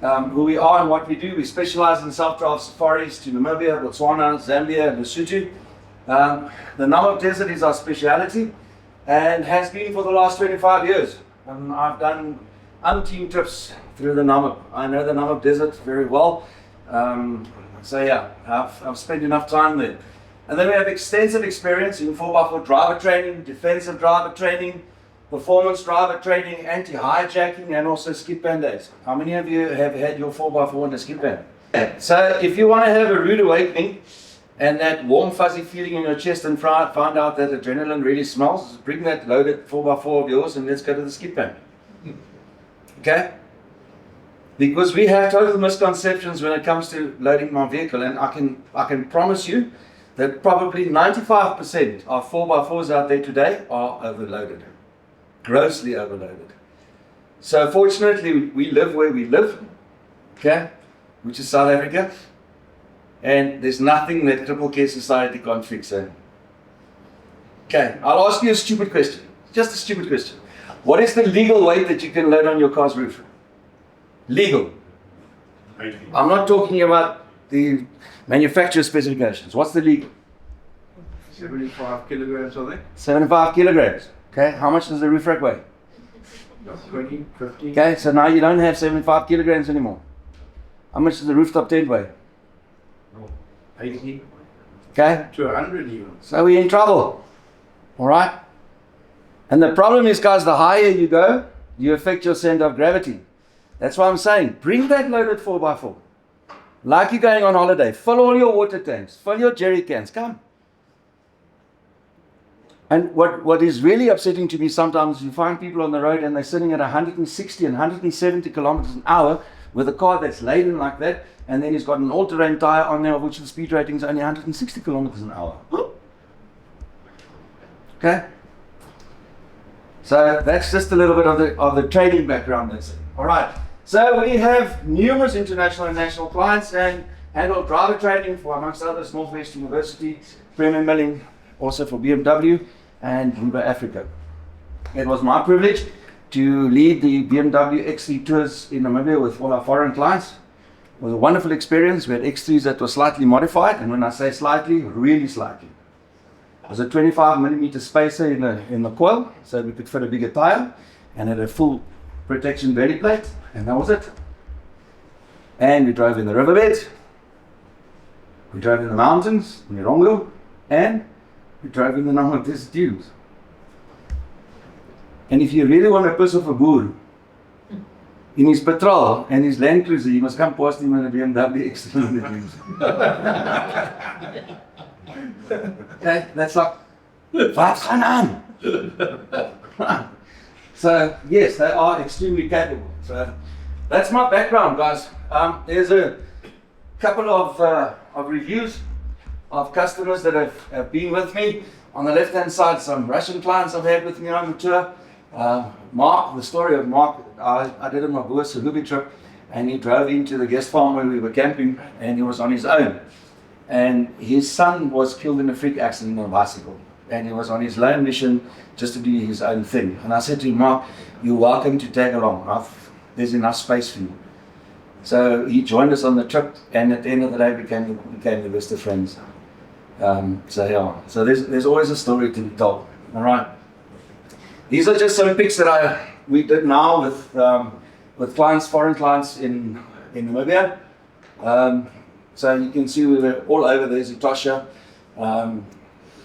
who we are and what we do. We specialize in self-drive safaris to Namibia, Botswana, Zambia, and Lesotho. The Namib Desert is our speciality and has been for the last 25 years. I've done umpteen trips through the Namib. I know the Namib Desert very well. So yeah, I've spent enough time there. And then we have extensive experience in 4x4 driver training, defensive driver training, performance driver training, anti-hijacking, and also skid band days. How many of you have had your 4x4 in a skid band? Yeah. So if you want to have a rude awakening and that warm fuzzy feeling in your chest and find out that adrenaline really smells, bring that loaded 4x4 of yours and let's go to the skid band. Okay? Because we have total misconceptions when it comes to loading my vehicle, and I can promise you that probably 95% of 4x4s out there today are overloaded, grossly overloaded. So fortunately, we live where we live, okay, which is South Africa, and there's nothing that Triple Care Society can't fix. Okay, I'll ask you a stupid question, just a stupid question. What is the legal weight that you can load on your car's roof? Legal. I'm not talking about the manufacturer specifications. What's the legal? 75 kilograms, I think. 75 kilograms. Okay, how much does the roof rack weigh? 20, 50. Okay, so now you don't have 75 kilograms anymore. How much does the rooftop tent weigh? 80 Okay, to 100 even. so we're in trouble. All right? And the problem is, guys, the higher you go, you affect your center of gravity. That's why I'm saying, bring that loaded 4x4. Like you're going on holiday, fill all your water tanks, fill your jerry cans, come. And what is really upsetting to me sometimes, you find people on the road and they're sitting at 160 and 170 kilometers an hour with a car that's laden like that, and then he's got an all-terrain tire on there, of which the speed rating is only 160 kilometers an hour. Okay? So that's just a little bit of the trading background. That's it. All right. So we have numerous international and national clients and handle driver training for, amongst others, Northwest University, Premium Milling, also for BMW and Uber Africa. It was my privilege to lead the BMW X3 tours in Namibia with all our foreign clients. It was a wonderful experience. We had X3s that were slightly modified, and when I say slightly, really slightly. It was a 25mm spacer in the coil, so we could fit a bigger tire, and had a full protection belly plate, and that was it. And we drove in the riverbed, we drove in the mountains, in the wrong wheel, and we drove in the Namib Desert dunes. And if you really want to piss off a boer, in his patrol and his Land Cruiser, you must come past him in a BMW X3 in the dunes. Okay, that's like, what's going on? So yes, they are extremely capable. So that's my background, guys. There's a couple of reviews of customers that have been with me. On the left-hand side, some Russian clients I've had with me on the tour. Mark, the story of Mark, I did him a Boer Salubi trip, and he drove into the guest farm where we were camping, and he was on his own. And his son was killed in a freak accident on a bicycle, and he was on his lone mission just to do his own thing. And I said to him, Mark, you're welcome to tag along. There's enough space for you. So he joined us on the trip, and at the end of the day, we became the best of friends. So there's always a story to be told. All right. These are just some pics that we did now with clients, foreign clients in Namibia. So you can see we were all over there, Zutosha,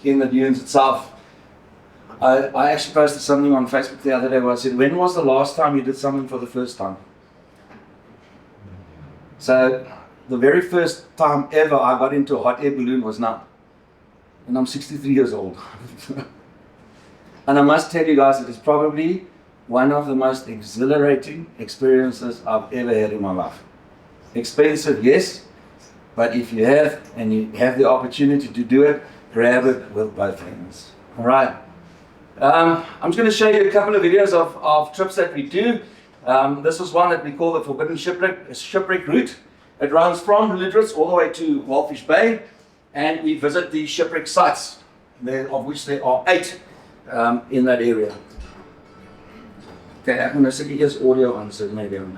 in the dunes itself. I actually posted something on Facebook the other day where I said, when was the last time you did something for the first time? So the very first time ever I got into a hot air balloon was now. And I'm 63 years old. And I must tell you guys, it is probably one of the most exhilarating experiences I've ever had in my life. Expensive, yes, but if you have the opportunity to do it, grab it with both hands. All right. I'm just going to show you a couple of videos of trips that we do. This is one that we call the Forbidden Shipwreck Route. It runs from Lüderitz all the way to Walfish Bay, and we visit the shipwreck sites, of which there are 8 in that area. Okay, I'm going to set his audio on, so maybe I'm...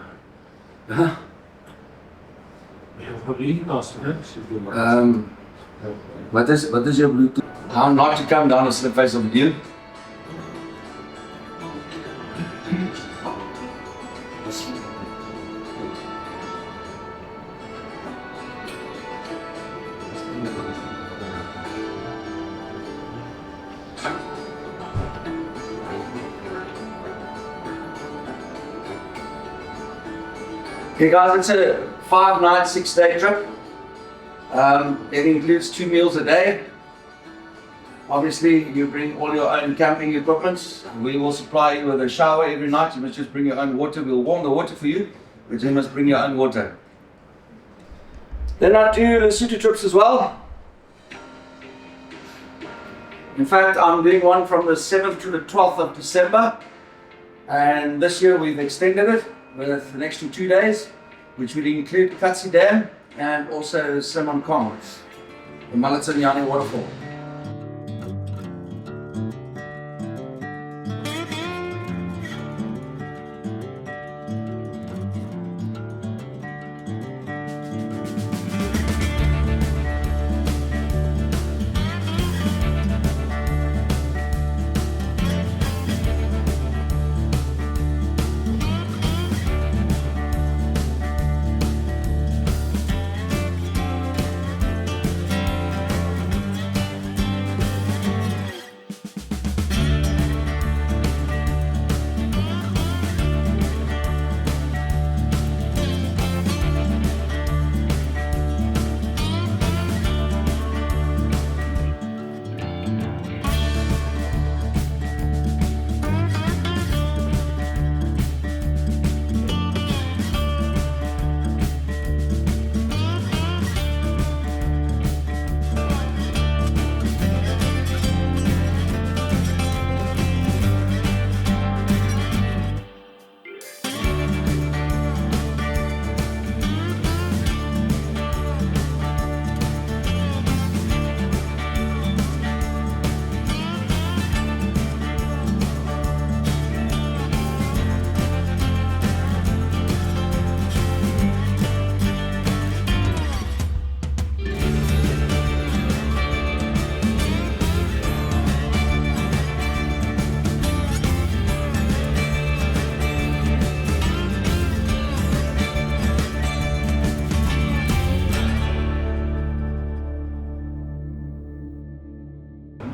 What is your Bluetooth? How not to come down a slip face of you? Okay guys, it's a 5-night, 6-day trip. It includes 2 meals a day. Obviously, you bring all your own camping equipment. We will supply you with a shower every night. You must just bring your own water. We'll warm the water for you, but you must bring your own water. Then I do Lesotho trips as well. In fact, I'm doing one from the 7th to the 12th of December. And this year we've extended it with an extra 2 days, which will include Katsi Dam and also Simon Kong, the Malitsanyani waterfall.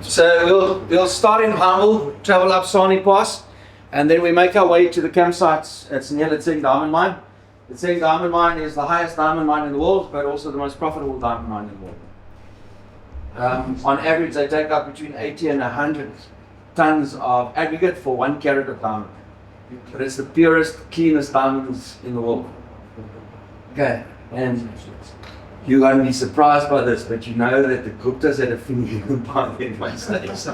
So we'll start in Humble, travel up Sani Pass, and then we make our way to the campsites. It's near the Tseng Diamond Mine. The Tseng Diamond Mine is the highest diamond mine in the world, but also the most profitable diamond mine in the world. On average, they take up between 80 and 100 tons of aggregate for 1 carat of diamond. But it's the purest, cleanest diamonds in the world. Okay, and you're going to be surprised by this, but you know that the Guptas had a finger by them one stage.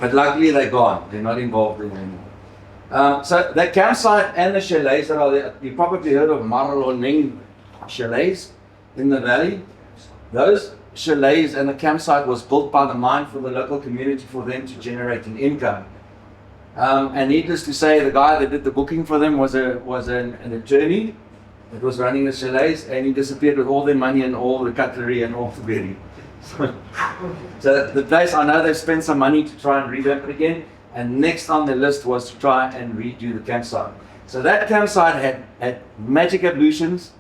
But luckily they're gone. They're not involved in anymore. So the campsite and the chalets that are there, you probably heard of Maraloning chalets in the valley. Those chalets and the campsite was built by the mine for the local community for them to generate an income. And needless to say, the guy that did the booking for them was an attorney that was running the chalets, and he disappeared with all their money and all the cutlery and all the bedding. So the place, I know they've spent some money to try and revamp it again, and next on the list was to try and redo the campsite. So that campsite had magic ablutions.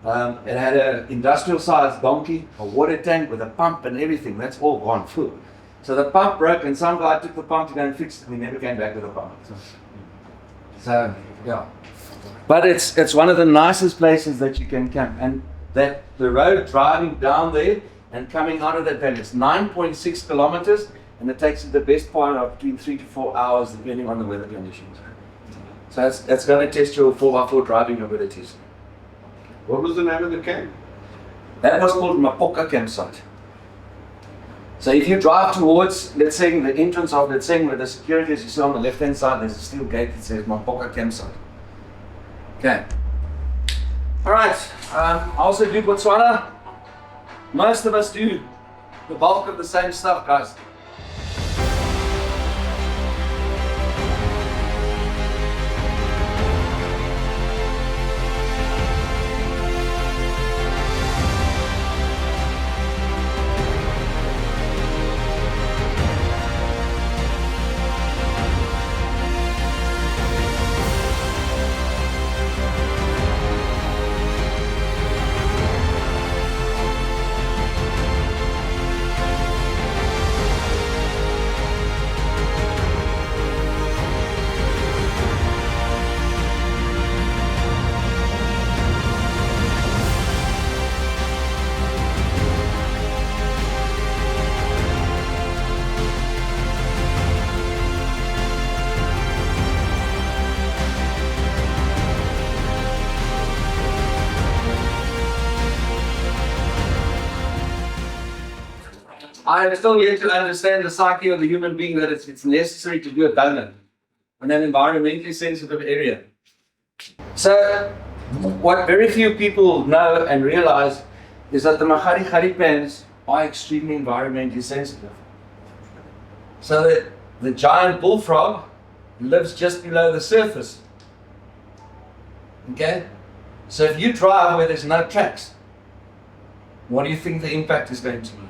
It had an industrial sized donkey, a water tank with a pump and everything. That's all gone full. So the pump broke, and some guy took the pump to go and fix it, and he never came back with the pump. So yeah. But it's one of the nicest places that you can camp, and that the road driving down there and coming out of that valley, it's 9.6 kilometers, and it takes the best part of between 3 to 4 hours depending on the weather conditions. So that's going to test your 4x4 driving abilities. What was the name of the camp? That was called Mapoka campsite. So if you drive towards, let's say, the entrance of, let's say, where the security is, you see on the left-hand side, there's a steel gate that says Mapoka campsite. Okay. All right. I also do Botswana. Most of us do the bulk of the same stuff, guys. I am still yet to understand the psyche of the human being that it's necessary to do a donut in an environmentally sensitive area. So, what very few people know and realize is that the Mahari pans are extremely environmentally sensitive. So that the giant bullfrog lives just below the surface. Okay? So if you drive where there's no tracks, what do you think the impact is going to be?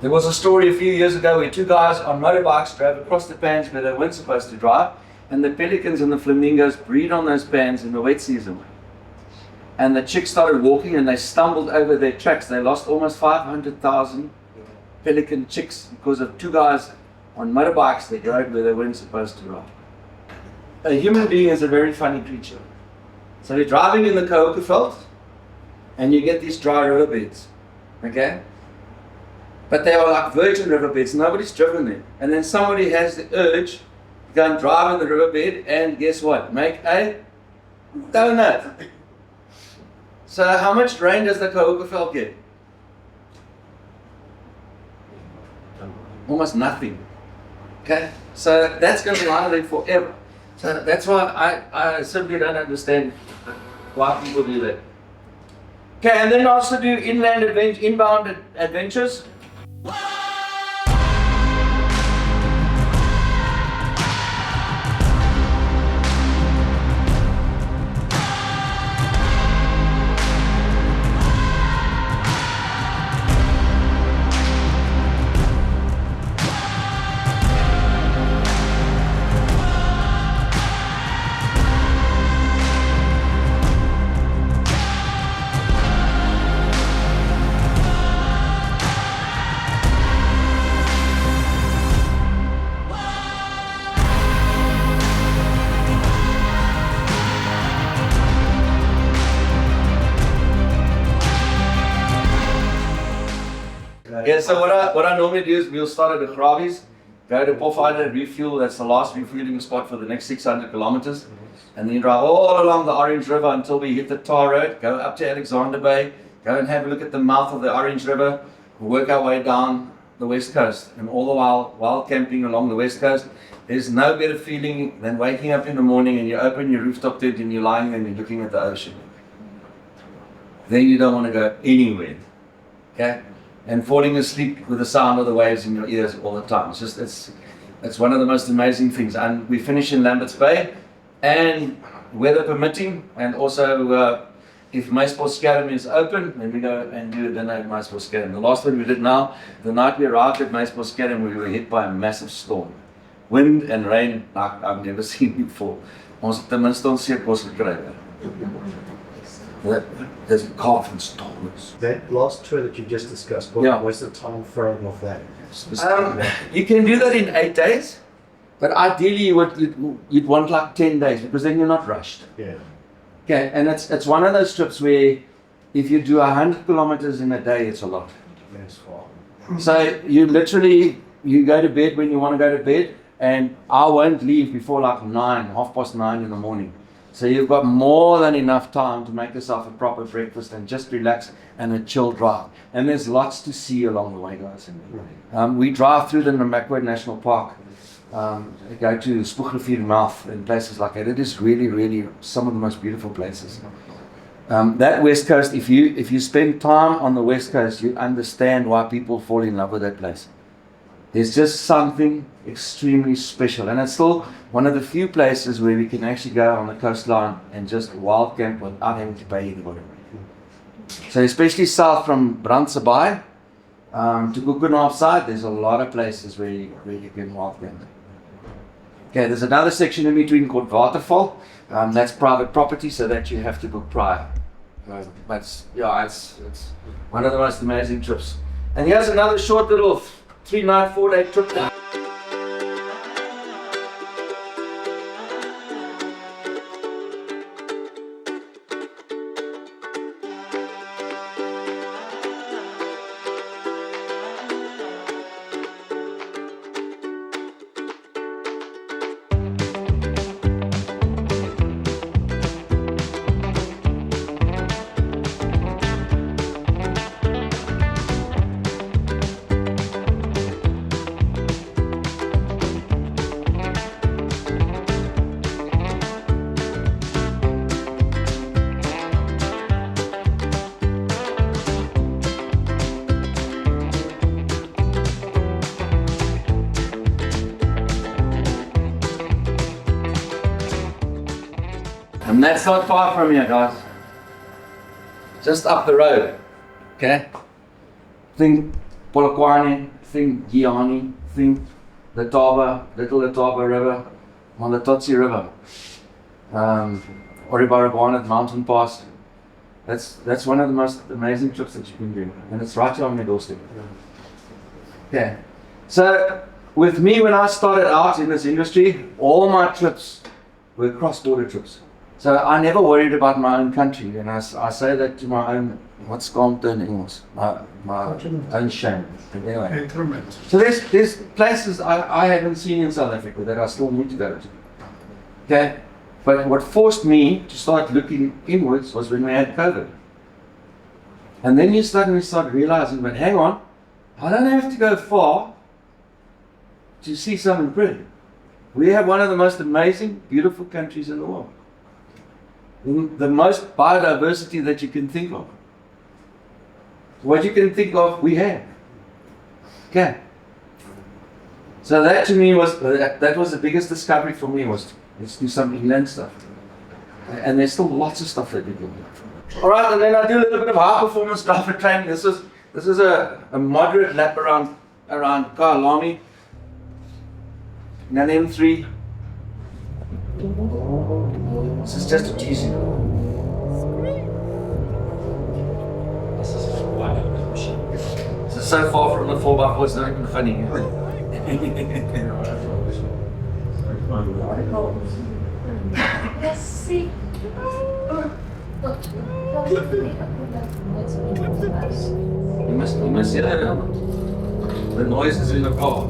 There was a story a few years ago where two guys on motorbikes drove across the pans where they weren't supposed to drive, and the pelicans and the flamingos breed on those pans in the wet season. And the chicks started walking and they stumbled over their tracks. They lost almost 500,000 pelican chicks because of two guys on motorbikes that rode where they weren't supposed to ride. A human being is a very funny creature. So you're driving in the Kruger veld and you get these dry riverbeds, okay? But they are like virgin riverbeds, nobody's driven them. And then somebody has the urge to go and drive in the riverbed and guess what? Make a donut. So how much rain does the Kruger veld get? Almost nothing. Okay? So that's going to lie there forever. So that's why I simply don't understand why people do that. Okay, and then also do inbound adventures. Yeah, so what I normally do is we'll start at the Gravies, go to Pofheider, refuel, that's the last refueling spot for the next 600 kilometers. And then drive all along the Orange River until we hit the tar road, go up to Alexander Bay, go and have a look at the mouth of the Orange River, work our way down the west coast. And all the while camping along the west coast, there's no better feeling than waking up in the morning and you open your rooftop tent and you're lying there and you're looking at the ocean. Then you don't want to go anywhere, okay? And falling asleep with the sound of the waves in your ears all the time. It's one of the most amazing things. And we finish in Lambert's Bay, and weather permitting, and also if Meisboskerm is open, then we go and do a dinner at Meisboskerm. The last one we did now, the night we arrived at Meisboskerm, we were hit by a massive storm. Wind and rain like I've never seen before. Ons het ten minste ons seekos gekry. There's a calf and storms. That last tour that you just discussed, what was the time frame of that? You can do that in 8 days, but ideally you'd want like 10 days because then you're not rushed. Yeah. Okay, and it's one of those trips where if you do 100 kilometers in a day, it's a lot. That's far. So you literally, you go to bed when you want to go to bed, and I won't leave before like 9:30 in the morning. So you've got more than enough time to make yourself a proper breakfast and just relax and a chill drive. And there's lots to see along the way, guys. We drive through the Namibia National Park, go to Spoegrivier Mouth and places like that. It is really, really some of the most beautiful places. That West Coast, if you spend time on the West Coast, you understand why people fall in love with that place. There's just something extremely special, and it's still one of the few places where we can actually go on the coastline and just wild camp without having to pay anybody. So especially south from Brandse Bay to Kruger side, there's a lot of places where you can wild camp. Okay, there's another section in between called Waterval. That's private property, so that you have to book prior. But it's one of the most amazing trips. And here's another short little 3-night, 4-day trip. And that's not far from here, guys. Just up the road. Okay? Think Polokwane, think Giani, think Letaba, Little Letaba River, Malatotsi River, Oribaragwana Mountain Pass. That's one of the most amazing trips that you can do. And it's right here on your doorstep. Okay. So with me, when I started out in this industry, all my trips were cross-border trips. So I never worried about my own country, and I say that to my own, what's called in English, my own shame. Anyway. So there's places I haven't seen in South Africa that I still need to go to. Okay, but what forced me to start looking inwards was when we had COVID. And then you suddenly start realizing, but hang on, I don't have to go far to see something pretty. We have one of the most amazing, beautiful countries in the world. The most biodiversity that you can think of. What you can think of, we have. Okay. So that to me was, that was the biggest discovery for me, was let's do some inland stuff. And there's still lots of stuff that we can do. Alright, and then I do a little bit of high performance driver training. This is a moderate lap around Kallie. And then M3. This is just a teasing. This is so far from the 4x4, it's not even funny. You must hear that. The noise is in the car.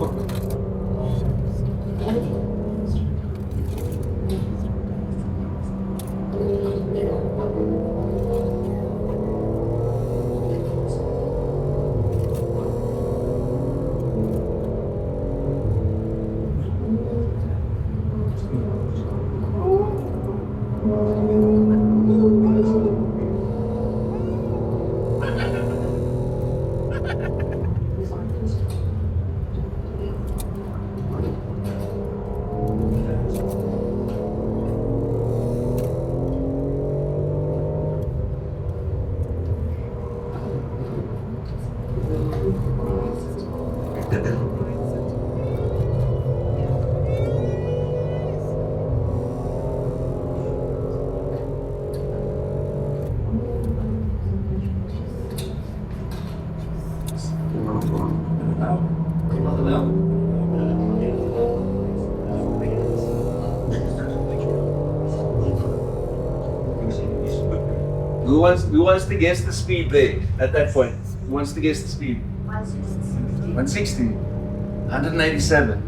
Who wants to guess the speed there at that point? Who wants to guess the speed? 166. 160, 187.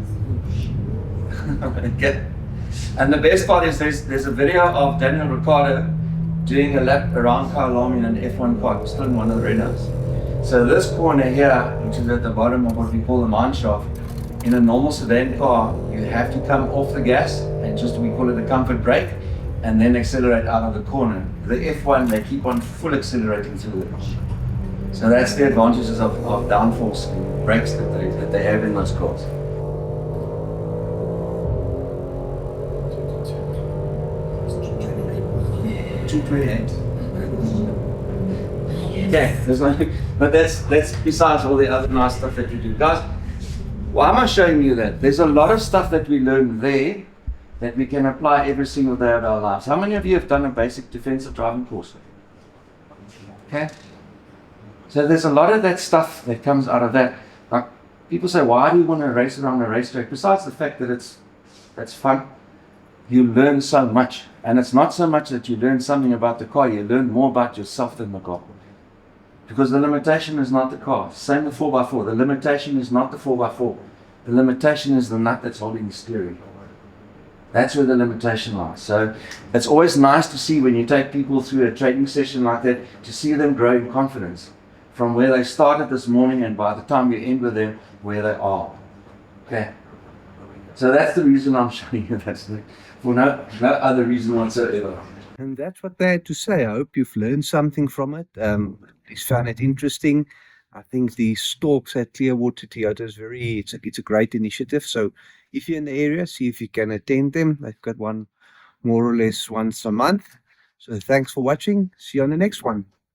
Okay. And the best part is there's a video of Daniel Ricciardo doing a lap around Kallie in an F1 car, still in one of the Renaults. So this corner here, which is at the bottom of what we call the mine shaft, in a normal sedan car, you have to come off the gas and we call it a comfort brake, and then accelerate out of the corner. The F1, they keep on full accelerating through it. So that's the advantages of downforce brakes that they have in those cars. 228. Okay, but that's besides all the other nice stuff that we do. Guys, why am I showing you that? There's a lot of stuff that we learn there that we can apply every single day of our lives. How many of you have done a basic defensive driving course? Okay. So there's a lot of that stuff that comes out of that. Like, people say, why do you want to race around a racetrack? Besides the fact that that's fun, you learn so much. And it's not so much that you learn something about the car, you learn more about yourself than the car. Because the limitation is not the car. Same with 4x4. The limitation is not the 4x4. The limitation is the nut that's holding the steering. That's where the limitation lies. So it's always nice to see when you take people through a training session like that, to see them grow in confidence from where they started this morning, and by the time you end with them, where they are. Okay. So that's the reason I'm showing you that, for no other reason whatsoever. And that's what they had to say. I hope you've learned something from it. Please found it interesting. I think the stalks at Clearwater Toyota is it's a great initiative. So if you're in the area, see if you can attend them. They've got one more or less once a month. So thanks for watching. See you on the next one.